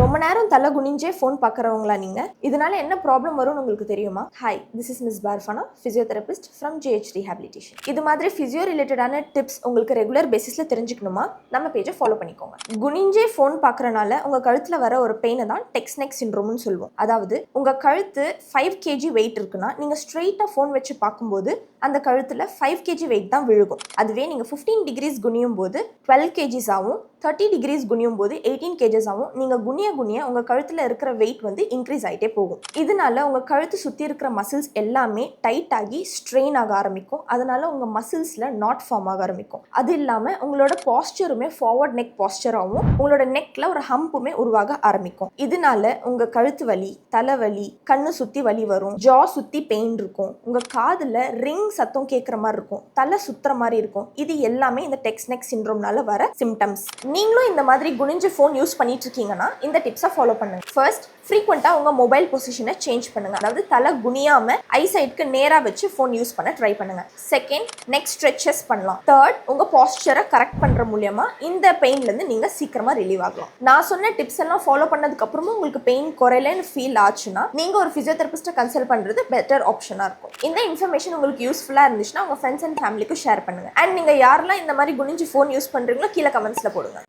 ரொம்ப நேரம் தலை குனிஞ்சே ஃபோன் பார்க்குறவங்களா நீங்கள்? இதனால என்ன ப்ராப்ளம் வரும்னு உங்களுக்கு தெரியுமா? ஹாய், திஸ் இஸ் மிஸ் பார்ஃபனா, ஃபிசியோதெரபிஸ்ட் ஃப்ரம் ஜேஹெச் ரீஹாபிலிட்டேஷன். இது மாதிரி ஃபிசியோ ரிலேட்டடான டிப்ஸ் உங்களுக்கு ரெகுலர் பேசிஸில் தெரிஞ்சுக்கணுமா? நம்ம பேஜை ஃபாலோ பண்ணிக்கோங்க. குனிஞ்சே ஃபோன் பார்க்குறனால உங்கள் கழுத்தில் வர ஒரு பெயினை தான் டெக்ஸ் நெக் சிண்ட்ரோம்னு சொல்லுவோம். அதாவது உங்கள் கழுத்து 5 kg வெயிட் இருக்குன்னா நீங்கள் ஸ்ட்ரெயிட்டாக ஃபோன் வச்சு பார்க்கும்போது அந்த கழுத்தில் 5 kg வெயிட் தான் விழுகும். அதுவே நீங்கள் 15 degrees குனியும் போது 12 kgs ஆகும், 30 degrees குனியும் போது 18 kgs ஆகும். நீங்கள் குனிய உங்கள் கழுத்தில் இருக்கிற வெயிட் வந்து இன்க்ரீஸ் ஆகிட்டே போகும். இதனால உங்கள் கழுத்து சுற்றி இருக்கிற மசில்ஸ் எல்லாமே டைட் ஆகி ஸ்ட்ரெயின் ஆக ஆரம்பிக்கும். அதனால உங்கள் மசில்ஸில் நாட் ஃபார்ம் ஆக ஆரம்பிக்கும். அது இல்லாமல் உங்களோட பாஸ்டருமே ஃபார்வர்ட் நெக் பாஸ்டர் ஆகும். உங்களோட நெக்கில் ஒரு ஹம்புமே உருவாக ஆரம்பிக்கும். இதனால உங்கள் கழுத்து வலி, தலைவலி, கண்ணு சுற்றி வலி வரும், ஜா சுற்றி பெயின் இருக்கும், உங்கள் காதில் ரிங் சத்தம் கேட்குற மாதிரி இருக்கும், தலை சுத்துற மாதிரி இருக்கும். இது எல்லாமே இந்த டெக்ஸ் நெக் சிண்ட்ரோம்னால வர சிம்டம்ஸ். நீங்களும் இந்த மாதிரி குனிஞ்சு ஃபோன் யூஸ் பண்ணிட்டு இருக்கீங்கன்னா இந்த டிப்ஸை ஃபாலோ பண்ணுங்க. ஃபர்ஸ்ட், ஃப்ரீக்வெண்ட்டாக உங்கள் மொபைல் பொசிஷனை சேஞ்ச் பண்ணுங்க. அதாவது தலை குனியாமல் ஐசைட்க்கு நேராக வச்சு ஃபோன் யூஸ் பண்ண ட்ரை பண்ணுங்க. செகண்ட், நெக் ஸ்ட்ரெச்சஸ் பண்ணலாம். தேர்ட், உங்கள் பாஸ்டரை கரெக்ட் பண்ணுற மூலியமா இந்த பெயின்லேருந்து நீங்கள் சீக்கிரமாக ரிலீவ் ஆகலாம். நான் சொன்ன டிப்ஸ் எல்லாம் ஃபாலோ பண்ணதுக்கப்புறமும் உங்களுக்கு பெயின் குறையலன்னு ஃபீல் ஆச்சுன்னா நீங்கள் ஒரு ஃபிசியோதெரபிஸ்ட்டை கன்சல்ட் பண்ணுறது பெட்டர் ஆப்ஷனாக இருக்கும். இந்த இன்ஃபர்மேஷன் உங்களுக்கு யூஸ்ஃபுல்லாக இருந்துச்சுன்னா உங்கள் ஃப்ரெண்ட்ஸ் அண்ட் ஃபேமிலிக்கு ஷேர் பண்ணுங்க. அண்ட் நீங்கள் யாரெல்லாம் இந்த மாதிரி குனிஞ்சு ஃபோன் யூஸ் பண்ணுறீங்களோ கீழே கமெண்ட்ஸில் போடுங்க.